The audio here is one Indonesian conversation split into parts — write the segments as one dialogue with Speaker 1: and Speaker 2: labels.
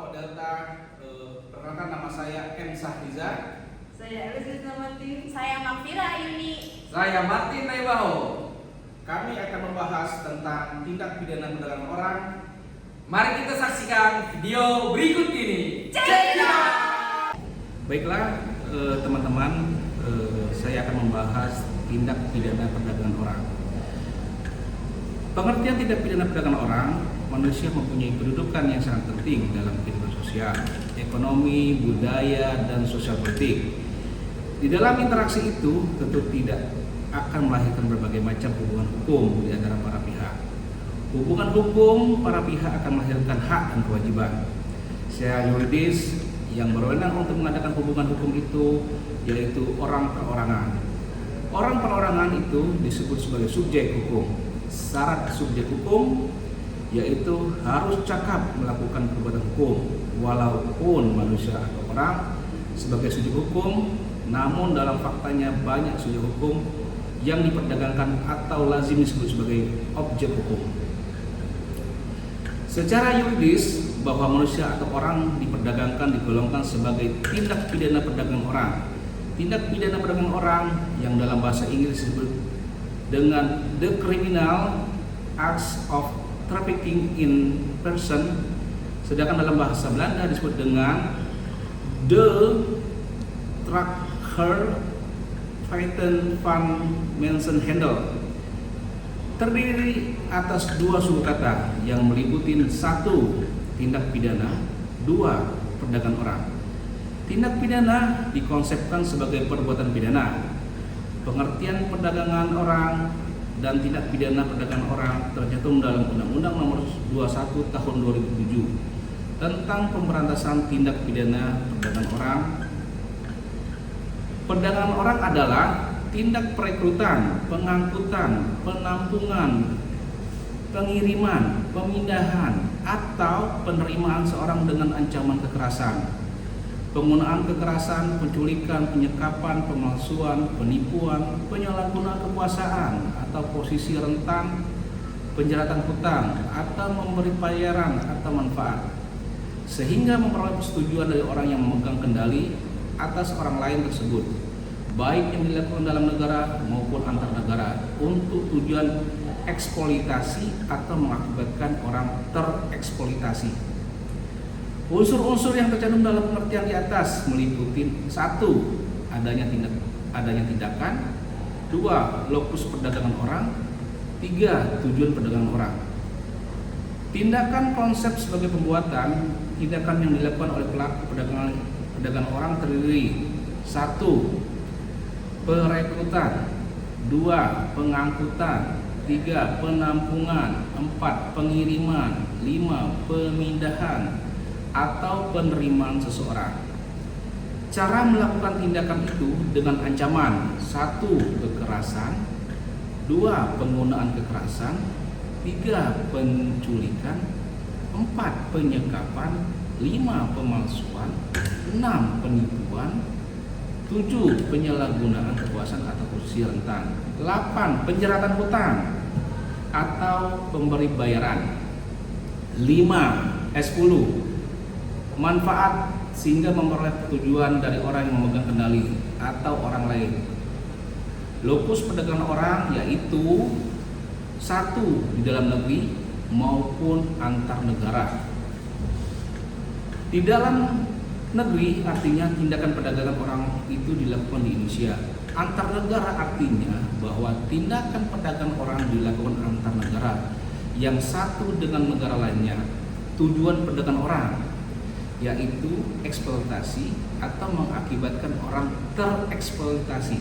Speaker 1: kelompok Delta. Perkenalkan, nama saya M. Sahriza.
Speaker 2: Saya Elizabeth Martin. Saya Makfira Ayuni.
Speaker 3: Saya Martin Naibaho.
Speaker 1: Kami akan membahas tentang tindak pidana perdagangan orang.
Speaker 3: Mari kita saksikan video berikut ini.
Speaker 2: Check it out!
Speaker 1: Baiklah teman-teman, saya akan membahas tindak pidana perdagangan orang. Pengertian tindak pidana perdagangan orang, manusia mempunyai kedudukan yang sangat penting dalam kehidupan sosial, ekonomi, budaya, dan sosial politik. Di dalam interaksi itu tentu tidak akan melahirkan berbagai macam hubungan hukum di antara para pihak. Hubungan hukum para pihak akan melahirkan hak dan kewajiban. Secara yuridis, yang berwenang untuk mengadakan hubungan hukum itu yaitu orang perorangan. Orang perorangan itu disebut sebagai subjek hukum. Syarat subjek hukum yaitu harus cakap melakukan perbuatan hukum, walaupun manusia atau orang sebagai subjek hukum, namun dalam faktanya banyak subjek hukum yang diperdagangkan atau lazim disebut sebagai objek hukum. Secara yuridis, bahwa manusia atau orang diperdagangkan digolongkan sebagai tindak pidana perdagangan orang. Tindak pidana perdagangan orang yang dalam bahasa Inggris disebut dengan the criminal acts of trafficking in person, sedangkan dalam bahasa Belanda disebut dengan the tracker feiten van mensenhandel. Terdiri atas dua suku kata yang meliputi satu, tindak pidana, dua, perdagangan orang. Tindak pidana dikonsepkan sebagai perbuatan pidana. Pengertian perdagangan orang dan tindak pidana perdagangan orang tercantum dalam Undang-Undang Nomor 21 Tahun 2007 tentang pemberantasan tindak pidana perdagangan orang. Perdagangan orang adalah tindak perekrutan, pengangkutan, penampungan, pengiriman, pemindahan, atau penerimaan seorang dengan ancaman kekerasan, penggunaan kekerasan, penculikan, penyekapan, pemalsuan, penipuan, penyalahgunaan kekuasaan atau posisi rentan, penjeratan hutang, atau memberi bayaran atau manfaat, sehingga memperoleh persetujuan dari orang yang memegang kendali atas orang lain tersebut, baik yang dilakukan dalam negara maupun antar negara, untuk tujuan eksploitasi atau mengakibatkan orang tereksploitasi. Unsur-unsur yang tercantum dalam pengertian di atas meliputi: 1. Adanya tindakan, 2. Lokus perdagangan orang, 3. Tujuan perdagangan orang. Tindakan konsep sebagai pembuatan tindakan yang dilakukan oleh pelaku perdagangan orang terdiri: 1. Perekrutan, 2. Pengangkutan, 3. Penampungan, 4. Pengiriman, 5. Pemindahan atau penerimaan seseorang. Cara melakukan tindakan itu dengan ancaman: 1. Kekerasan, 2. Penggunaan kekerasan, 3. Penculikan, 4. Penyekapan, 5. Pemalsuan, 6. Penipuan, 7. Penyalahgunaan kekuasaan atau posisi rentan, 8. Penjeratan hutang atau pemberi bayaran, 10. Manfaat sehingga memperoleh persetujuan dari orang yang memegang kendali atau orang lain. Lokus perdagangan orang yaitu 1. Di dalam negeri maupun antar negara. Di dalam negeri artinya tindakan perdagangan orang itu dilakukan di Indonesia. Antar negara artinya bahwa tindakan perdagangan orang dilakukan antar negara yang satu dengan negara lainnya. Tujuan perdagangan orang yaitu eksploitasi atau mengakibatkan orang tereksploitasi.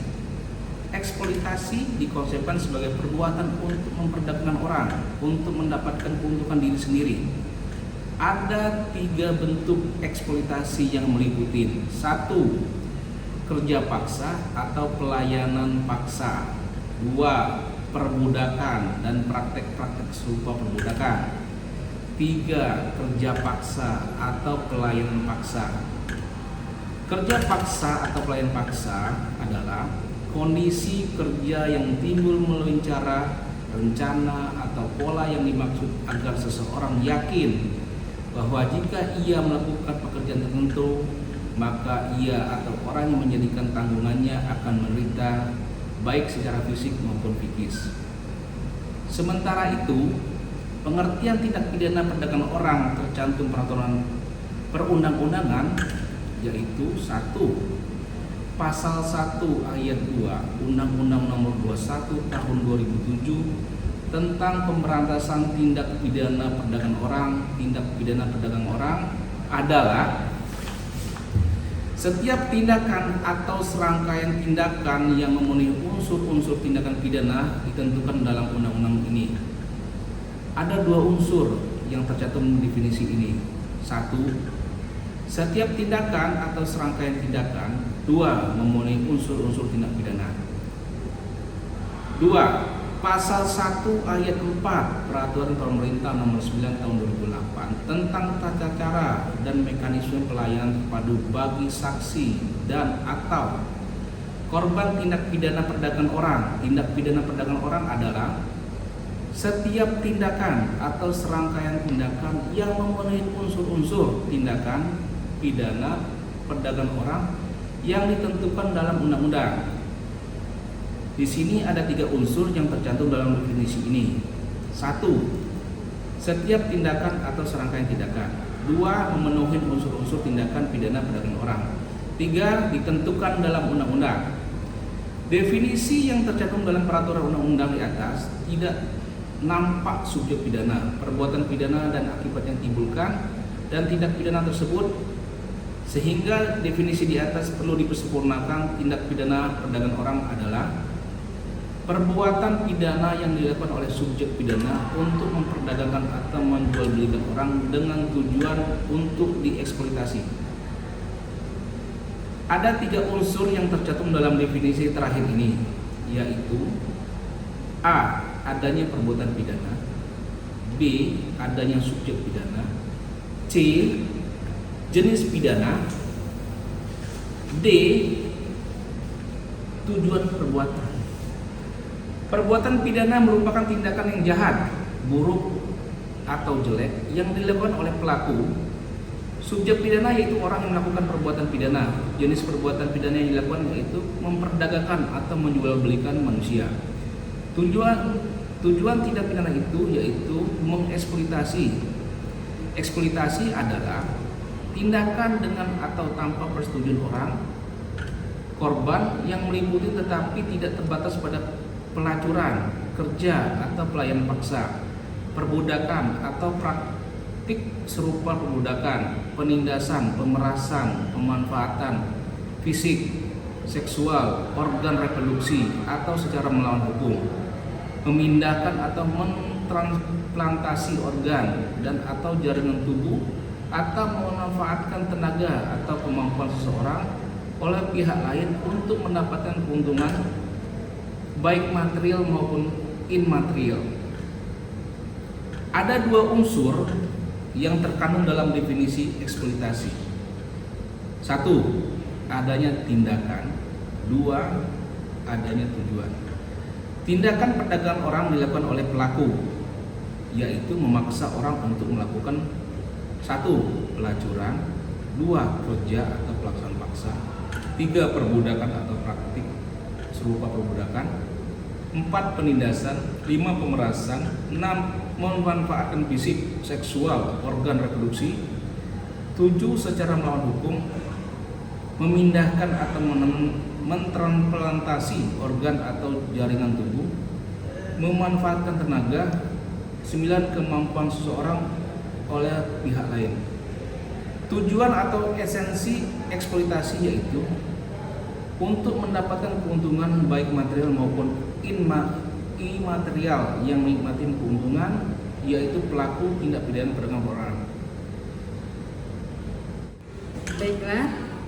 Speaker 1: Eksploitasi dikonsepkan sebagai perbuatan untuk memperdagangkan orang untuk mendapatkan keuntungan diri sendiri. Ada 3 bentuk eksploitasi yang meliputi: 1. Kerja paksa atau pelayanan paksa, 2. Perbudakan dan praktek-praktek serupa perbudakan, 3. Kerja paksa atau pelayanan paksa. Kerja paksa atau pelayanan paksa adalah kondisi kerja yang timbul melalui cara, rencana, atau pola yang dimaksud agar seseorang yakin bahwa jika ia melakukan pekerjaan tertentu, maka ia atau orang yang menjadikan tanggungannya akan menderita baik secara fisik maupun psikis. Sementara itu, pengertian tindak pidana perdagangan orang tercantum peraturan perundang-undangan yaitu 1. Pasal 1 ayat 2 Undang-Undang Nomor 21 Tahun 2007 tentang pemberantasan tindak pidana perdagangan orang. Tindak pidana perdagangan orang adalah setiap tindakan atau serangkaian tindakan yang memenuhi unsur-unsur tindakan pidana ditentukan dalam undang-undang ini. Ada 2 unsur yang tercantum definisi ini. 1. Setiap tindakan atau serangkaian tindakan. 2. Memenuhi unsur-unsur tindak pidana. 2. Pasal 1 ayat 4 Peraturan Pemerintah Nomor 9 Tahun 2008 tentang tata cara dan mekanisme pelayanan terpadu bagi saksi dan atau korban tindak pidana perdagangan orang. Tindak pidana perdagangan orang adalah setiap tindakan atau serangkaian tindakan yang memenuhi unsur-unsur tindakan pidana perdagangan orang yang ditentukan dalam undang-undang. Di sini ada 3 unsur yang tercantum dalam definisi ini. 1. Setiap tindakan atau serangkaian tindakan. 2. Memenuhi unsur-unsur tindakan pidana perdagangan orang. 3. Ditentukan dalam undang-undang. Definisi yang tercantum dalam peraturan undang-undang di atas tidak nampak subjek pidana, perbuatan pidana dan akibat yang timbulkan dan tindak pidana tersebut, sehingga definisi di atas perlu dipersempurnakan. Tindak pidana perdagangan orang adalah perbuatan pidana yang dilakukan oleh subjek pidana untuk memperdagangkan atau menjualbelikan orang dengan tujuan untuk dieksploitasi. Ada 3 unsur yang tercantum dalam definisi terakhir ini, yaitu A. Adanya perbuatan pidana, B. Adanya subjek pidana, C. Jenis pidana, D. Tujuan perbuatan. Perbuatan pidana merupakan tindakan yang jahat, buruk, atau jelek yang dilakukan oleh pelaku. Subjek pidana yaitu orang yang melakukan perbuatan pidana. Jenis perbuatan pidana yang dilakukan yaitu memperdagangkan atau menjualbelikan manusia. Tujuan tindak pidana itu yaitu mengeksploitasi. Eksploitasi adalah tindakan dengan atau tanpa persetujuan orang, korban yang meliputi tetapi tidak terbatas pada pelacuran, kerja atau pelayanan paksa, perbudakan atau praktik serupa perbudakan, penindasan, pemerasan, pemanfaatan fisik, seksual, organ reproduksi atau secara melawan hukum, memindahkan atau mentransplantasi organ dan atau jaringan tubuh atau memanfaatkan tenaga atau kemampuan seseorang oleh pihak lain untuk mendapatkan keuntungan baik material maupun immaterial. Ada 2 unsur yang terkandung dalam definisi eksploitasi. 1. Adanya tindakan. 2. Adanya tujuan. Tindakan perdagangan orang dilakukan oleh pelaku, yaitu memaksa orang untuk melakukan 1. Pelacuran, 2. Kerja atau pelaksanaan paksa, 3. Perbudakan atau praktik serupa perbudakan, 4. Penindasan, 5. Pemerasan, 6. Memanfaatkan fisik, seksual, organ reproduksi, 7. Secara melawan hukum, memindahkan atau mentransplantasi organ atau jaringan tubuh, memanfaatkan tenaga, 9. Kemampuan seseorang oleh pihak lain. Tujuan atau esensi eksploitasi yaitu untuk mendapatkan keuntungan baik material maupun imaterial. Yang menikmati keuntungan yaitu pelaku tindak pidana perdagangan orang.
Speaker 2: Baiklah,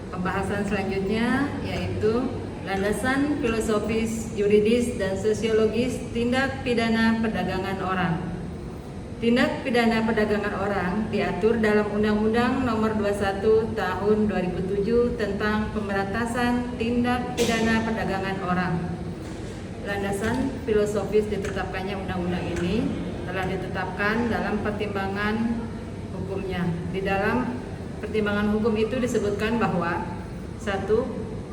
Speaker 2: pembahasan selanjutnya yaitu landasan filosofis, yuridis, dan sosiologis tindak pidana perdagangan orang. Tindak pidana perdagangan orang diatur dalam Undang-Undang Nomor 21 Tahun 2007 tentang pemberantasan tindak pidana perdagangan orang. Landasan filosofis ditetapkannya undang-undang ini telah ditetapkan dalam pertimbangan hukumnya.
Speaker 4: Di dalam pertimbangan hukum itu disebutkan bahwa 1.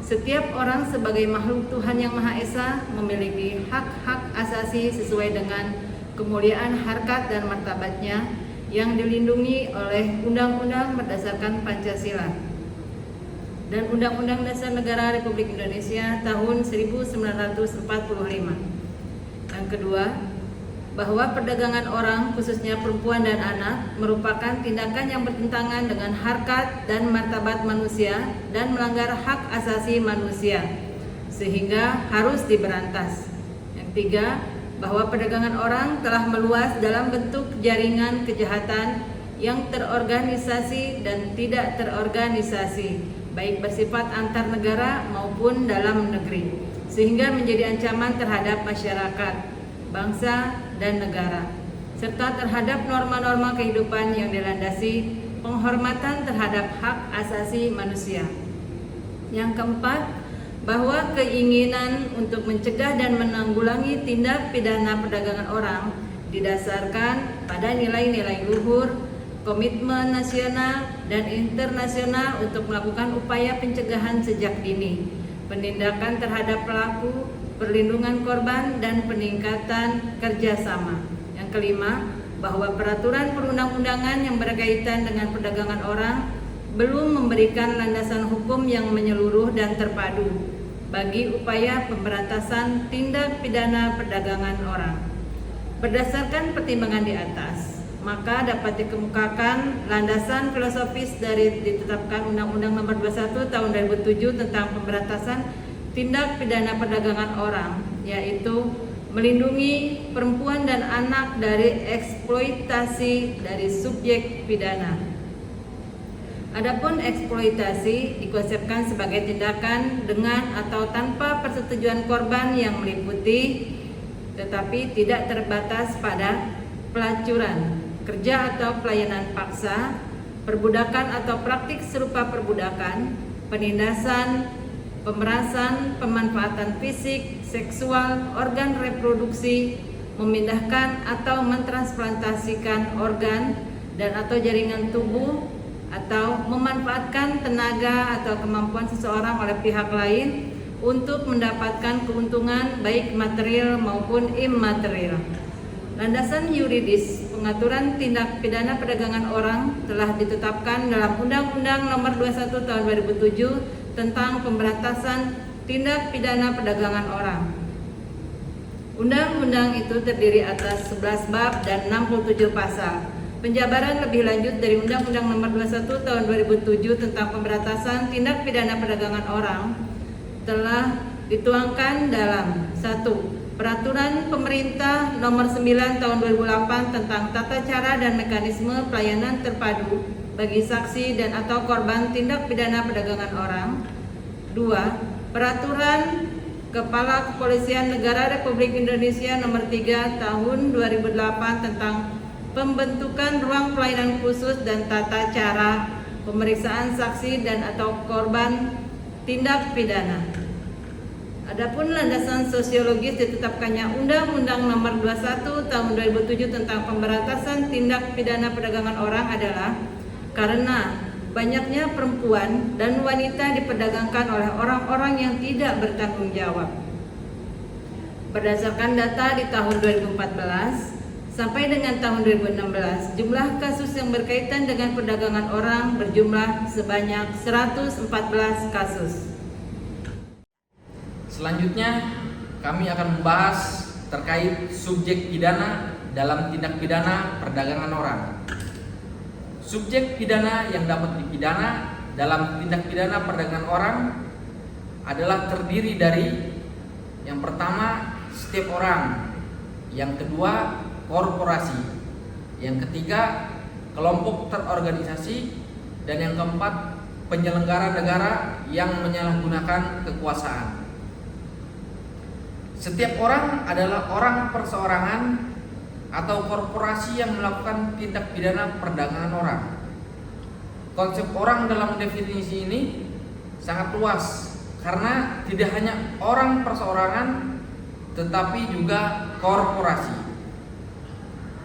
Speaker 4: Setiap orang sebagai makhluk Tuhan Yang Maha Esa memiliki hak-hak asasi sesuai dengan kemuliaan harkat dan martabatnya yang dilindungi oleh Undang-Undang berdasarkan Pancasila dan Undang-Undang Dasar Negara Republik Indonesia tahun 1945. Yang kedua, bahwa perdagangan orang, khususnya perempuan dan anak, merupakan tindakan yang bertentangan dengan harkat dan martabat manusia dan melanggar hak asasi manusia, sehingga harus diberantas. Yang tiga, bahwa perdagangan orang telah meluas dalam bentuk jaringan kejahatan yang terorganisasi dan tidak terorganisasi, baik bersifat antar negara maupun dalam negeri, sehingga menjadi ancaman terhadap masyarakat, bangsa, dan negara, serta terhadap norma-norma kehidupan yang dilandasi penghormatan terhadap hak asasi manusia. Yang keempat, bahwa keinginan untuk mencegah dan menanggulangi tindak pidana perdagangan orang didasarkan pada nilai-nilai luhur, komitmen nasional dan internasional untuk melakukan upaya pencegahan sejak dini, penindakan terhadap pelaku, perlindungan korban, dan peningkatan kerjasama. Yang kelima, bahwa peraturan perundang-undangan yang berkaitan dengan perdagangan orang belum memberikan landasan hukum yang menyeluruh dan terpadu bagi upaya pemberantasan tindak pidana perdagangan orang. Berdasarkan pertimbangan di atas, maka dapat dikemukakan landasan filosofis dari ditetapkan Undang-Undang Nomor 21 Tahun 2007 tentang pemberantasan tindak pidana perdagangan orang, yaitu melindungi perempuan dan anak dari eksploitasi dari subjek pidana. Adapun eksploitasi dikonsepkan sebagai tindakan dengan atau tanpa persetujuan korban yang meliputi tetapi tidak terbatas pada pelacuran, kerja atau pelayanan paksa, perbudakan atau praktik serupa perbudakan, penindasan, pemerasan, pemanfaatan fisik, seksual, organ reproduksi, memindahkan atau mentransplantasikan organ dan atau jaringan tubuh, atau memanfaatkan tenaga atau kemampuan seseorang oleh pihak lain untuk mendapatkan keuntungan baik material maupun imaterial. Landasan yuridis pengaturan tindak pidana perdagangan orang telah ditetapkan dalam Undang-Undang Nomor 21 Tahun 2007 tentang pemberantasan tindak pidana perdagangan orang. Undang-undang itu terdiri atas 11 bab dan 67 pasal. Penjabaran lebih lanjut dari Undang-Undang Nomor 21 Tahun 2007 tentang pemberantasan tindak pidana perdagangan orang telah dituangkan dalam 1. Peraturan Pemerintah Nomor 9 Tahun 2008 tentang tata cara dan mekanisme pelayanan terpadu bagi saksi dan atau korban tindak pidana perdagangan orang. 2. Peraturan Kepala Kepolisian Negara Republik Indonesia Nomor 3 Tahun 2008 tentang pembentukan ruang pelayanan khusus dan tata cara pemeriksaan saksi dan atau korban tindak pidana. Adapun landasan sosiologis ditetapkannya Undang-Undang Nomor 21 Tahun 2007 tentang pemberantasan tindak pidana perdagangan orang adalah karena banyaknya perempuan dan wanita diperdagangkan oleh orang-orang yang tidak bertanggung jawab. Berdasarkan data di tahun 2014 sampai dengan tahun 2016, jumlah kasus yang berkaitan dengan perdagangan orang berjumlah sebanyak 114 kasus.
Speaker 3: Selanjutnya kami akan membahas terkait subjek pidana dalam tindak pidana perdagangan orang. Subjek pidana yang dapat dipidana dalam tindak pidana perdagangan orang adalah terdiri dari yang pertama setiap orang, yang kedua korporasi, yang ketiga kelompok terorganisasi, dan yang keempat penyelenggara negara yang menyalahgunakan kekuasaan. Setiap orang adalah orang perseorangan atau korporasi yang melakukan tindak pidana perdagangan orang. Konsep orang dalam definisi ini sangat luas karena tidak hanya orang perseorangan tetapi juga korporasi.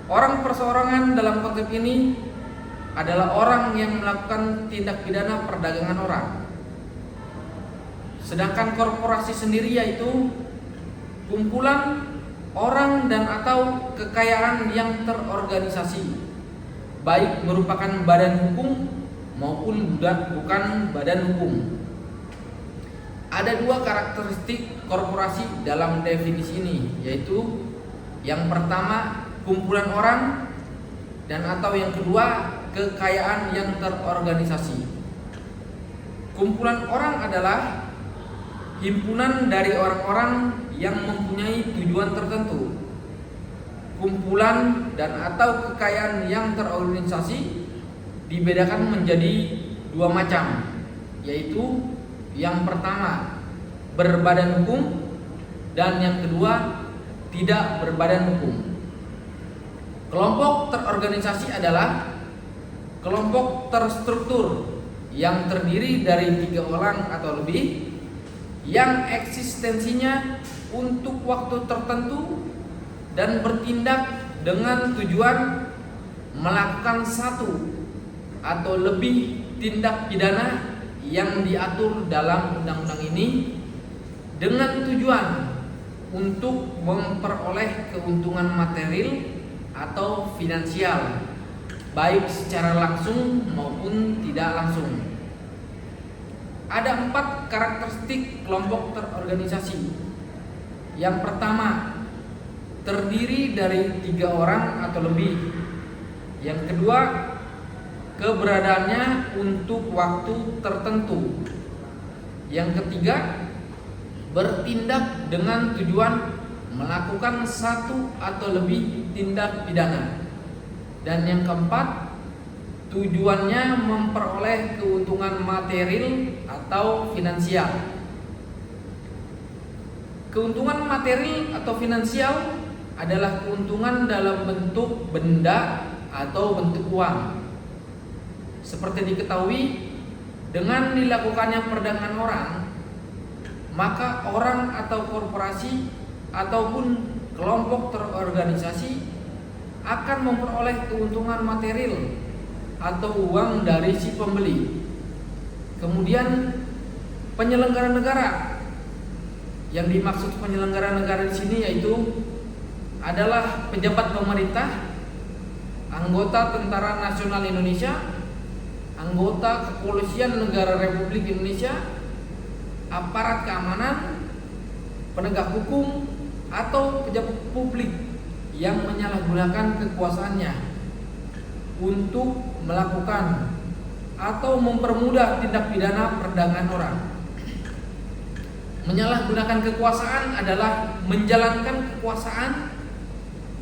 Speaker 3: Orang perseorangan dalam konsep ini adalah orang yang melakukan tindak pidana perdagangan orang. Sedangkan korporasi sendiri yaitu kumpulan orang dan atau kekayaan yang terorganisasi, baik merupakan badan hukum maupun bukan badan hukum. Ada dua karakteristik korporasi dalam definisi ini, yaitu yang pertama kumpulan orang dan atau yang kedua kekayaan yang terorganisasi. Kumpulan orang adalah himpunan dari orang-orang yang mempunyai tujuan tertentu. Kumpulan dan atau kekayaan yang terorganisasi dibedakan menjadi dua macam, yaitu yang pertama berbadan hukum dan yang kedua tidak berbadan hukum. Kelompok terorganisasi adalah kelompok terstruktur yang terdiri dari 3 orang atau lebih yang eksistensinya untuk waktu tertentu dan bertindak dengan tujuan melakukan satu atau lebih tindak pidana yang diatur dalam undang-undang ini dengan tujuan untuk memperoleh keuntungan material atau finansial, baik secara langsung maupun tidak langsung. Ada 4 karakteristik kelompok terorganisasi. Yang pertama, terdiri dari 3 orang atau lebih. Yang kedua, keberadaannya untuk waktu tertentu. Yang ketiga, bertindak dengan tujuan melakukan satu atau lebih tindak pidana. Dan yang keempat, tujuannya memperoleh keuntungan material atau finansial. Keuntungan material atau finansial adalah keuntungan dalam bentuk benda atau bentuk uang. Seperti diketahui, dengan dilakukannya perdagangan orang, maka orang atau korporasi ataupun kelompok terorganisasi akan memperoleh keuntungan material atau uang dari si pembeli. Kemudian penyelenggara negara, yang dimaksud penyelenggara negara di sini yaitu adalah pejabat pemerintah, anggota Tentara Nasional Indonesia, anggota Kepolisian Negara Republik Indonesia, aparat keamanan, penegak hukum, atau pejabat publik yang menyalahgunakan kekuasaannya untuk melakukan atau mempermudah tindak pidana perdagangan orang. Menyalahgunakan kekuasaan adalah menjalankan kekuasaan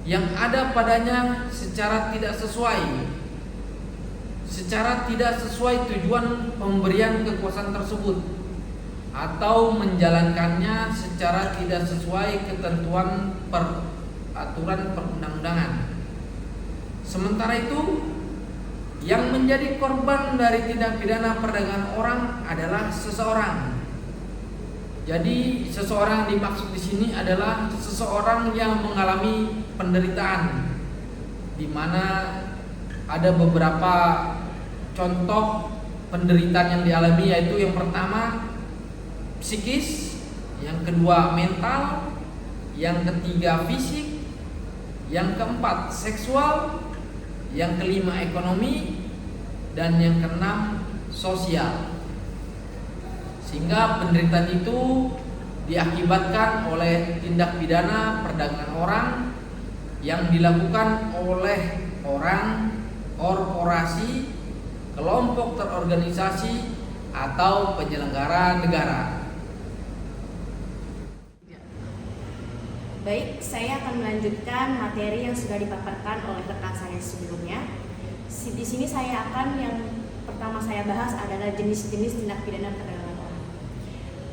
Speaker 3: yang ada padanya secara tidak sesuai tujuan pemberian kekuasaan tersebut, atau menjalankannya secara tidak sesuai ketentuan peraturan perundang-undangan. Sementara itu, yang menjadi korban dari tindak pidana perdagangan orang adalah seseorang. Jadi seseorang yang dimaksud di sini adalah seseorang yang mengalami penderitaan, di mana ada beberapa contoh penderitaan yang dialami, yaitu yang pertama psikis, yang kedua mental, yang ketiga fisik, yang keempat seksual, yang kelima ekonomi, dan yang keenam sosial. Sehingga penderitaan itu diakibatkan oleh tindak pidana perdagangan orang yang dilakukan oleh orang, korporasi, kelompok terorganisasi, atau penyelenggara negara.
Speaker 2: Baik, saya akan melanjutkan materi yang sudah dipaparkan oleh rekan saya sebelumnya. Di sini saya akan yang pertama saya bahas adalah jenis-jenis tindak pidana perdagangan orang.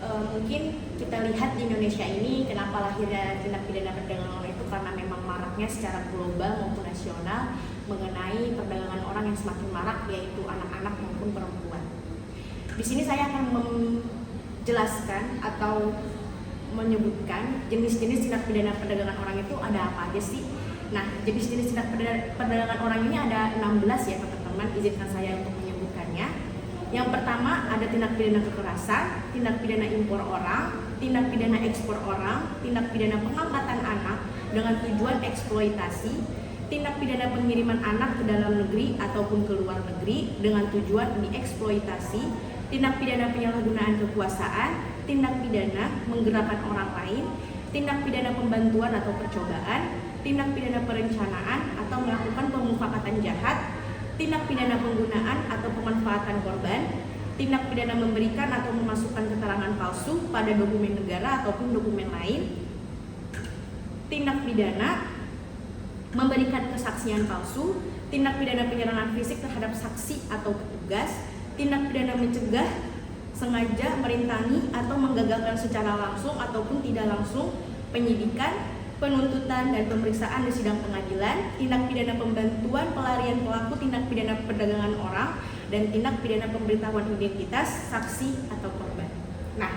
Speaker 2: Mungkin kita lihat di Indonesia ini kenapa lahirnya tindak pidana perdagangan orang itu karena memang maraknya secara global maupun nasional mengenai perdagangan orang yang semakin marak, yaitu anak-anak maupun perempuan. Di sini saya akan menjelaskan atau menyebutkan jenis-jenis tindak pidana perdagangan orang itu ada apa aja sih. Nah, jenis-jenis tindak perdagangan orang ini ada 16 ya teman-teman. teman-teman, izinkan saya untuk menyebutkannya. Yang pertama ada tindak pidana kekerasan, tindak pidana impor orang, tindak pidana ekspor orang, tindak pidana pengangkatan anak dengan tujuan eksploitasi, tindak pidana pengiriman anak ke dalam negeri ataupun ke luar negeri dengan tujuan dieksploitasi, tindak pidana penyalahgunaan kekuasaan, tindak pidana menggerakkan orang lain, tindak pidana pembantuan atau percobaan, tindak pidana perencanaan atau melakukan pemufakatan jahat, tindak pidana penggunaan atau pemanfaatan korban, tindak pidana memberikan atau memasukkan keterangan palsu pada dokumen negara ataupun dokumen lain, tindak pidana memberikan kesaksian palsu, tindak pidana penyerangan fisik terhadap saksi atau petugas, tindak pidana mencegah, sengaja, merintangi atau menggagalkan secara langsung ataupun tidak langsung penyidikan, penuntutan dan pemeriksaan di sidang pengadilan, tindak pidana pembantuan pelarian pelaku tindak pidana perdagangan orang, dan tindak pidana pemberitahuan identitas saksi atau korban. Nah,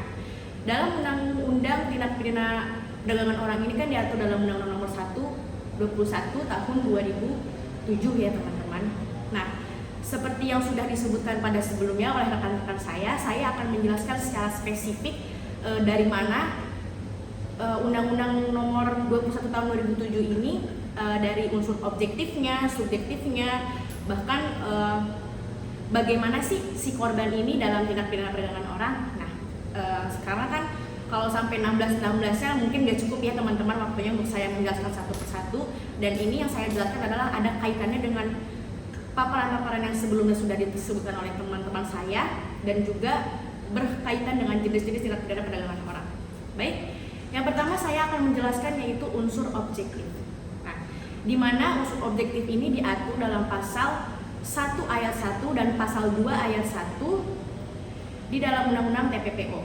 Speaker 2: dalam Undang-Undang Tindak Pidana Perdagangan Orang ini kan diatur dalam Undang-Undang Nomor 1/21 Tahun 2007 ya teman-teman. Nah, seperti yang sudah disebutkan pada sebelumnya oleh rekan-rekan saya akan menjelaskan secara spesifik dari mana Undang-Undang Nomor 21 Tahun 2007 ini dari unsur objektifnya, subjektifnya, bahkan bagaimana sih si korban ini dalam tindak pidana perdagangan orang. Nah, sekarang kan kalau sampai 16-16-nya mungkin gak cukup ya teman-teman waktunya untuk saya menjelaskan satu persatu, dan ini yang saya jelaskan adalah ada kaitannya dengan paparan-paparan yang sebelumnya sudah disebutkan oleh teman-teman saya dan juga berkaitan dengan jenis-jenis tindak pidana perdagangan orang. Baik. Yang pertama saya akan menjelaskan yaitu unsur objektif. Nah, di mana unsur objektif ini diatur dalam pasal 1 ayat 1 dan pasal 2 ayat 1 di dalam Undang-Undang TPPO.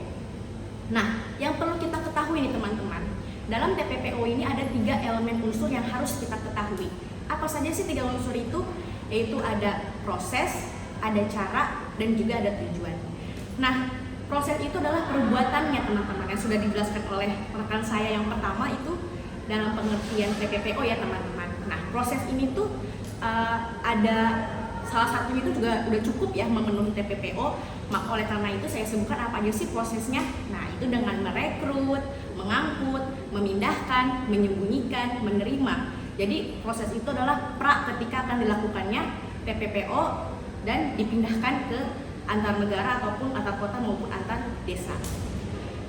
Speaker 2: Nah, yang perlu kita ketahui nih teman-teman, dalam TPPO ini ada 3 elemen unsur yang harus kita ketahui. Apa saja sih 3 unsur itu? Yaitu ada proses, ada cara, dan juga ada tujuan. Nah, proses itu adalah perbuatannya teman-teman yang sudah dijelaskan oleh rekan saya yang pertama itu dalam pengertian TPPO ya teman-teman. Nah, proses ini tuh ada salah satunya itu juga udah cukup ya memenuhi TPPO. Maka oleh karena itu saya sebutkan apa aja sih prosesnya. Nah, itu dengan merekrut, mengangkut, memindahkan, menyembunyikan, menerima. Jadi proses itu adalah ketika akan dilakukannya TPPO dan dipindahkan ke antar negara ataupun antar kota maupun antar desa.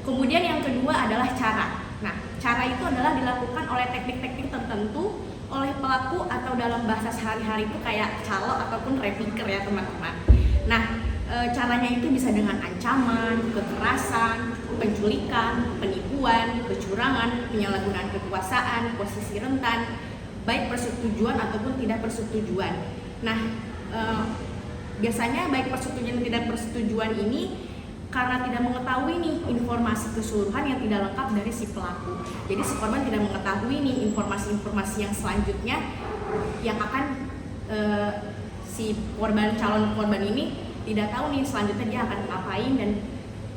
Speaker 2: Kemudian yang kedua adalah cara. Nah, cara itu adalah dilakukan oleh teknik-teknik tertentu oleh pelaku atau dalam bahasa sehari-hari itu kayak calo ataupun repiker ya teman-teman. Nah, caranya itu bisa dengan ancaman, kekerasan, penculikan, penipuan, kecurangan, penyalahgunaan kekuasaan, posisi rentan, baik persetujuan ataupun tidak persetujuan. Nah, biasanya baik persetujuan dan tidak persetujuan ini karena tidak mengetahui nih informasi keseluruhan yang tidak lengkap dari si pelaku. Jadi si korban tidak mengetahui nih informasi-informasi yang selanjutnya yang akan si calon korban ini tidak tahu nih selanjutnya dia akan ngapain dan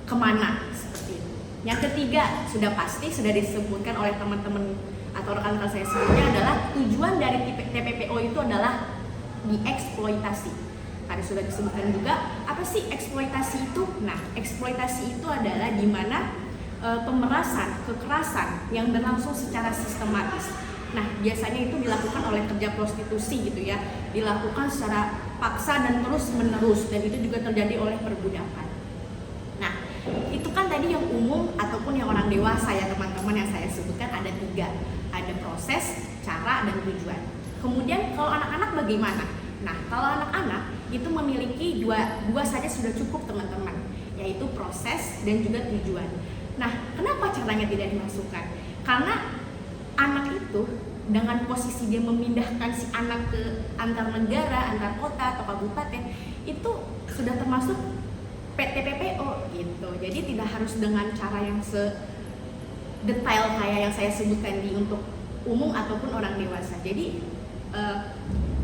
Speaker 2: kemana seperti itu. Yang ketiga sudah pasti sudah disebutkan oleh teman-teman atau rekan-rekan saya sebelumnya adalah tujuan dari TPPO itu adalah dieksploitasi. Tadi sudah disebutkan juga apa sih eksploitasi itu? Nah, eksploitasi itu adalah di mana pemerasan, kekerasan yang berlangsung secara sistematis. Nah, biasanya itu dilakukan oleh kerja prostitusi gitu ya, dilakukan secara paksa dan terus menerus, dan itu juga terjadi oleh perbudakan. Nah, itu kan tadi yang umum ataupun yang orang dewasa ya teman-teman yang saya sebutkan ada 3, ada proses, cara, dan tujuan. Kemudian kalau anak-anak bagaimana? Nah, kalau anak-anak itu memiliki dua saja sudah cukup teman-teman, yaitu proses dan juga tujuan. Nah, kenapa caranya tidak dimasukkan? Karena anak itu dengan posisi dia memindahkan si anak ke antar negara, antar kota atau kabupaten, itu sudah termasuk TPPO gitu. Jadi tidak harus dengan cara yang sedetail kayak yang saya sebutkan di untuk umum ataupun orang dewasa. Jadi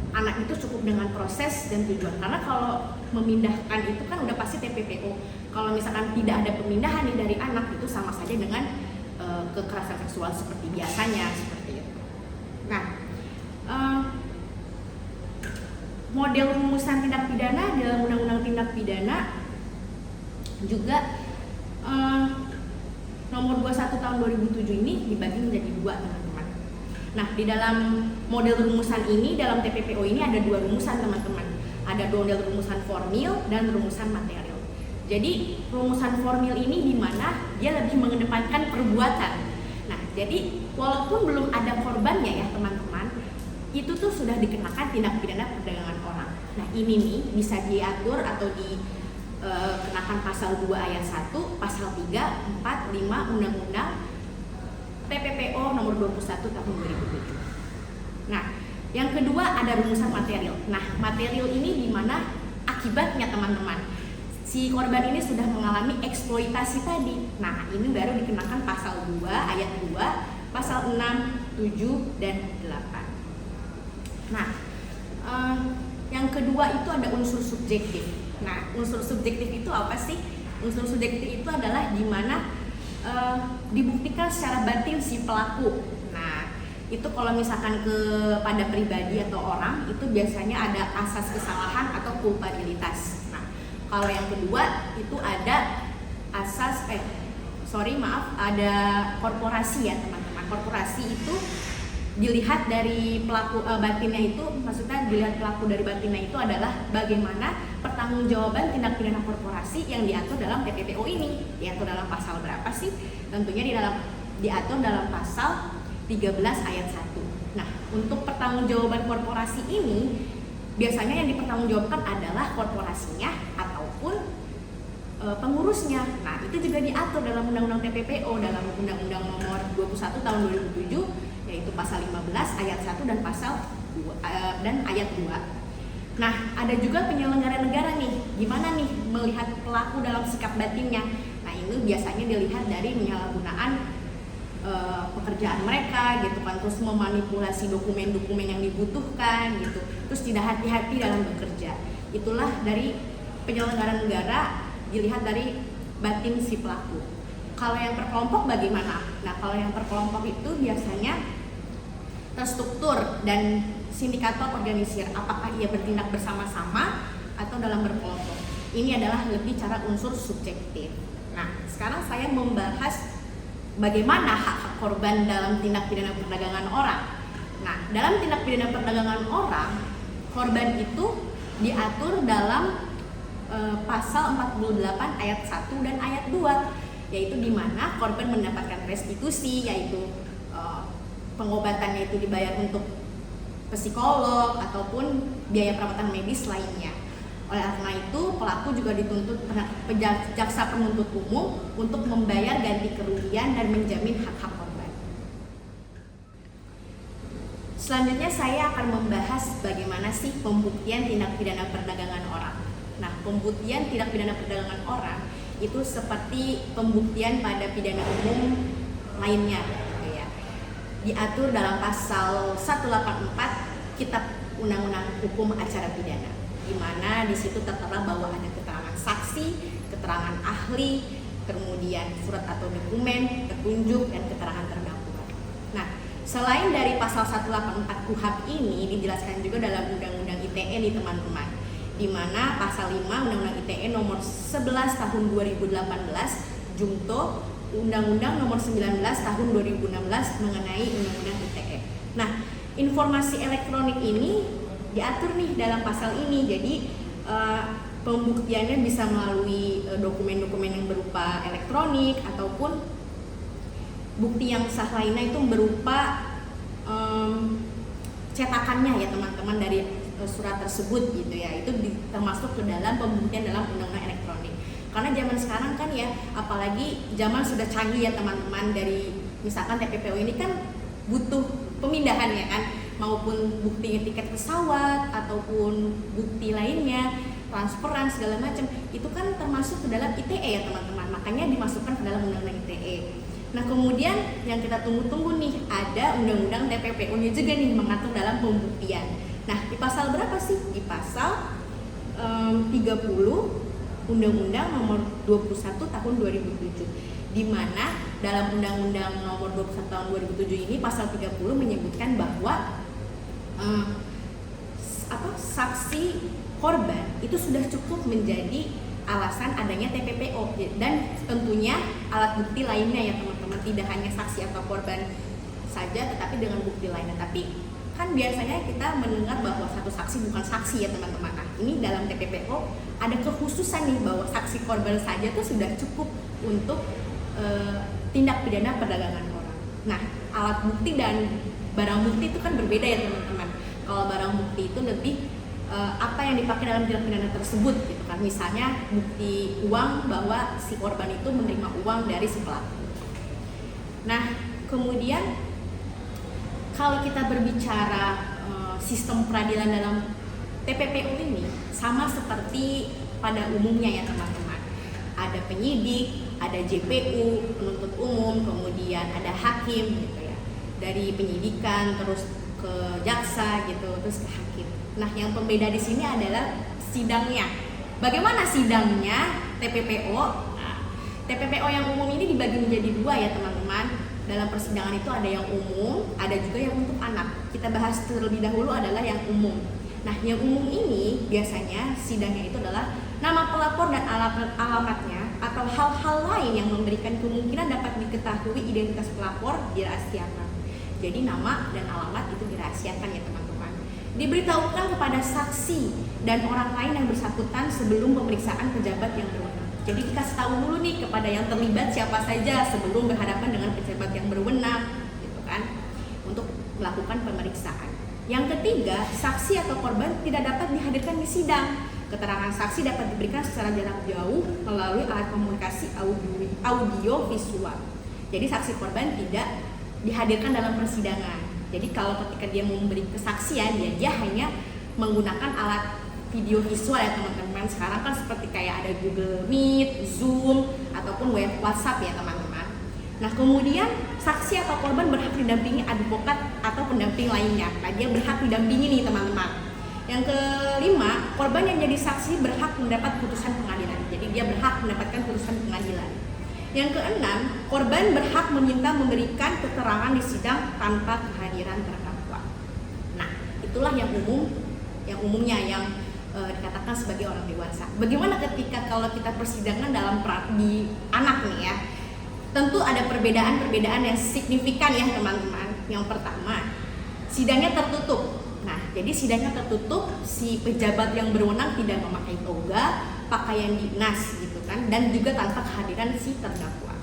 Speaker 2: anak itu cukup dengan proses dan tujuan, karena kalau memindahkan itu kan udah pasti TPPO. Kalau misalkan tidak ada pemindahan nih dari anak, itu sama saja dengan kekerasan seksual seperti biasanya seperti itu. Nah, model rumusan tindak pidana dalam Undang-Undang Tindak Pidana juga nomor 21 tahun 2007 ini dibagi menjadi 2, teman-teman. Nah, di dalam model rumusan ini, dalam TPPO ini ada 2 rumusan, teman-teman. Ada model rumusan formil dan rumusan material. Jadi rumusan formil ini di mana dia lebih mengedepankan perbuatan. Nah, jadi walaupun belum ada korbannya ya teman-teman, itu tuh sudah dikenakan tindak pidana perdagangan orang. Nah, ini nih bisa diatur atau dikenakan pasal 2 ayat 1, pasal 3, 4, 5 Undang-Undang TPPO nomor 21 tahun 2007. Nah, yang kedua ada rumusan material. Nah, material ini di mana akibatnya teman-teman, si korban ini sudah mengalami eksploitasi tadi. Nah, ini baru dikenakan pasal 2 ayat 2, pasal 6, 7, dan 8. Nah, yang kedua itu ada unsur subjektif. Nah, unsur subjektif itu apa sih? Unsur subjektif itu adalah di mana dibuktikan secara batin si pelaku. Nah, itu kalau misalkan kepada pribadi atau orang, itu biasanya ada asas kesalahan atau kulpabilitas. Kalau yang kedua itu ada asas ada korporasi ya teman-teman. Korporasi itu dilihat dari pelaku batinnya itu, maksudnya dilihat pelaku dari batinnya itu adalah bagaimana pertanggungjawaban tindak pidana korporasi yang diatur dalam TPPO ini. Diatur dalam pasal berapa sih? Tentunya diatur dalam pasal 13 ayat 1. Nah, untuk pertanggungjawaban korporasi ini biasanya yang dipertanggungjawabkan adalah korporasinya ataupun pengurusnya. Nah, itu juga diatur dalam Undang-Undang TPPO, dalam Undang-Undang nomor 21 tahun 2007, yaitu pasal 15 ayat 1 dan pasal 2, dan ayat 2. Nah, ada juga penyelenggara negara nih, gimana nih melihat pelaku dalam sikap batinnya. Nah, ini biasanya dilihat dari penyalahgunaan pekerjaan mereka gitu kan, terus memanipulasi dokumen-dokumen yang dibutuhkan gitu, terus tidak hati-hati dalam bekerja. Itulah dari penyelenggara negara, dilihat dari batin si pelaku. Kalau yang perkelompok bagaimana? Nah, kalau yang perkelompok itu biasanya terstruktur dan sindikator organisir, apakah ia bertindak bersama-sama atau dalam berkelompok. Ini adalah lebih cara unsur subjektif. Nah, sekarang saya membahas bagaimana hak-hak korban dalam tindak pidana perdagangan orang. Nah, dalam tindak pidana perdagangan orang, korban itu diatur dalam pasal 48 ayat 1 dan ayat 2, yaitu di mana korban mendapatkan restitusi, yaitu pengobatannya itu dibayar untuk psikolog ataupun biaya perawatan medis lainnya. Oleh karena itu, pelaku juga dituntut jaksa penuntut umum untuk membayar ganti kerugian dan menjamin hak-hak korban. Selanjutnya saya akan membahas bagaimana sih pembuktian tindak pidana perdagangan orang. Nah, pembuktian tindak pidana perdagangan orang itu seperti pembuktian pada pidana umum lainnya, gitu ya. Diatur dalam pasal 184 Kitab Undang-Undang Hukum Acara Pidana, di mana di situ tertera bahwa ada keterangan saksi, keterangan ahli, kemudian surat atau dokumen, petunjuk, dan keterangan terdakwa. Nah, selain dari pasal 184 KUHP ini dijelaskan juga dalam Undang-Undang ITE nih teman-teman, di mana pasal 5 Undang-Undang ITE nomor 11 tahun 2018 Jungto Undang-Undang nomor 19 tahun 2016 mengenai Undang-Undang ITE. Nah, informasi elektronik ini diatur nih dalam pasal ini. Jadi pembuktiannya bisa melalui dokumen-dokumen yang berupa elektronik ataupun bukti yang sah lainnya itu berupa cetakannya ya teman-teman dari surat tersebut gitu ya. Itu termasuk ke dalam pembuktian dalam undang-undang elektronik. Karena zaman sekarang kan ya, apalagi zaman sudah canggih ya teman-teman, dari misalkan TPPO ini kan butuh pemindahan ya kan, maupun bukti tiket pesawat ataupun bukti lainnya, transferan segala macam, itu kan termasuk ke dalam ITE ya teman-teman. Makanya dimasukkan ke dalam undang-undang ITE. Nah, kemudian yang kita tunggu-tunggu nih, ada undang-undang TPPO-nya juga nih mengatur dalam pembuktian. Nah, di pasal berapa sih? Di pasal 30 Undang-Undang nomor 21 tahun 2007, di mana dalam Undang-Undang nomor 21 tahun 2007 ini pasal 30 menyebutkan bahwa saksi korban itu sudah cukup menjadi alasan adanya TPPO, dan tentunya alat bukti lainnya ya teman-teman, tidak hanya saksi atau korban saja tetapi dengan bukti lainnya. Tapi kan biasanya kita mendengar bahwa satu saksi bukan saksi ya teman-teman. Nah, ini dalam TPPO ada kekhususan nih bahwa saksi korban saja tuh sudah cukup untuk tindak pidana perdagangan orang. Nah, alat bukti dan barang bukti itu kan berbeda ya teman-teman. Kalau barang bukti itu lebih apa yang dipakai dalam tindak pidana tersebut gitu kan. Misalnya bukti uang bahwa si korban itu menerima uang dari si pelaku. Nah, kemudian kalau kita berbicara sistem peradilan dalam TPPO ini sama seperti pada umumnya ya teman-teman. Ada penyidik, ada JPU, penuntut umum, kemudian ada hakim gitu ya. Dari penyidikan terus ke jaksa gitu, terus ke hakim. Nah, yang pembeda di sini adalah sidangnya. Bagaimana sidangnya TPPO? Nah, TPPO yang umum ini dibagi menjadi dua ya teman-teman. Dalam persidangan itu ada yang umum, ada juga yang untuk anak. Kita bahas terlebih dahulu adalah yang umum. Nah, yang umum ini biasanya sidangnya itu adalah nama pelapor dan alamatnya atau hal-hal lain yang memberikan kemungkinan dapat diketahui identitas pelapor dirahasiakan. Jadi nama dan alamat itu dirahasiakan ya teman-teman. Diberitahukan kepada saksi dan orang lain yang bersangkutan sebelum pemeriksaan pejabat yang berwenang. Jadi dikasih tahu dulu nih kepada yang terlibat siapa saja sebelum berhadapan dengan pejabat yang berwenang, gitu kan, untuk melakukan pemeriksaan. Yang ketiga, saksi atau korban tidak dapat dihadirkan di sidang. Keterangan saksi dapat diberikan secara jarak jauh melalui alat komunikasi audio visual. Jadi saksi korban tidak dihadirkan dalam persidangan. Jadi kalau ketika dia memberi kesaksian, dia hanya menggunakan alat video visual ya teman-teman. Sekarang kan seperti kayak ada Google Meet, Zoom, ataupun WhatsApp ya teman-teman. Nah, kemudian saksi atau korban berhak didampingi advokat atau pendamping lainnya. Nah, dia berhak didampingi nih teman-teman. Yang kelima, korban yang jadi saksi berhak mendapat putusan pengadilan. Jadi dia berhak mendapatkan putusan pengadilan. Yang keenam, korban berhak meminta memberikan keterangan di sidang tanpa kehadiran terdakwa. Nah, itulah yang umumnya yang dikatakan sebagai orang dewasa. Bagaimana ketika kalau kita persidangan dalam di anak nih ya? Tentu ada perbedaan-perbedaan yang signifikan ya teman-teman. Yang pertama, sidangnya tertutup. Nah, jadi sidangnya tertutup, si pejabat yang berwenang tidak memakai toga, pakaian dinas gitu kan, dan juga tanpa kehadiran si terdakwa.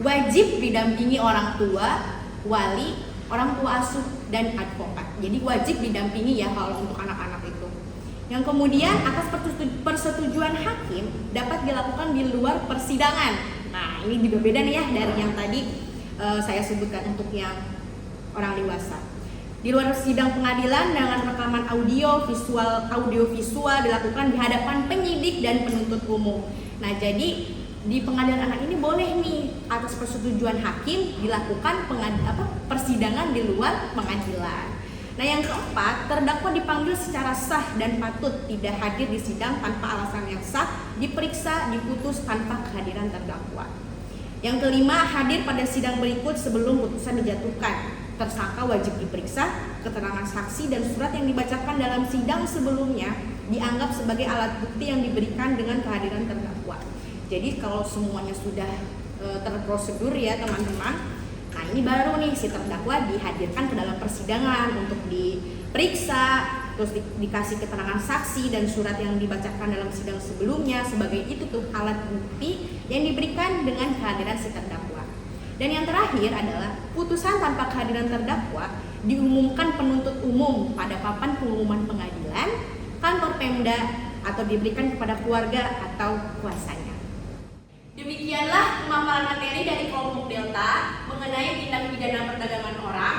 Speaker 2: Wajib didampingi orang tua, wali, orang tua asuh, dan advokat. Jadi wajib didampingi ya kalau untuk anak-anak itu. Yang kemudian atas persetujuan hakim dapat dilakukan di luar persidangan. Nah, ini juga beda nih ya dari yang tadi saya sebutkan untuk yang orang dewasa. Di luar sidang pengadilan dengan rekaman audio visual dilakukan di hadapan penyidik dan penuntut umum. Nah, jadi di pengadilan anak ini boleh nih atas persetujuan hakim dilakukan persidangan di luar pengadilan. Nah, yang keempat, terdakwa dipanggil secara sah dan patut tidak hadir di sidang tanpa alasan yang sah, diperiksa, diputus tanpa kehadiran terdakwa. Yang kelima, hadir pada sidang berikut sebelum putusan dijatuhkan. Tersangka wajib diperiksa, keterangan saksi dan surat yang dibacakan dalam sidang sebelumnya dianggap sebagai alat bukti yang diberikan dengan kehadiran terdakwa. Jadi kalau semuanya sudah terprosedur ya teman-teman, nah ini baru nih si terdakwa dihadirkan ke dalam persidangan untuk diperiksa, terus dikasih keterangan saksi dan surat yang dibacakan dalam sidang sebelumnya sebagai itu tuh alat bukti yang diberikan dengan kehadiran si terdakwa. Dan yang terakhir adalah putusan tanpa kehadiran terdakwa diumumkan penuntut umum pada papan pengumuman pengadilan, kantor Pemda, atau diberikan kepada keluarga atau kuasanya. Demikianlah pemaparan materi dari kelompok Delta mengenai tindak pidana perdagangan orang.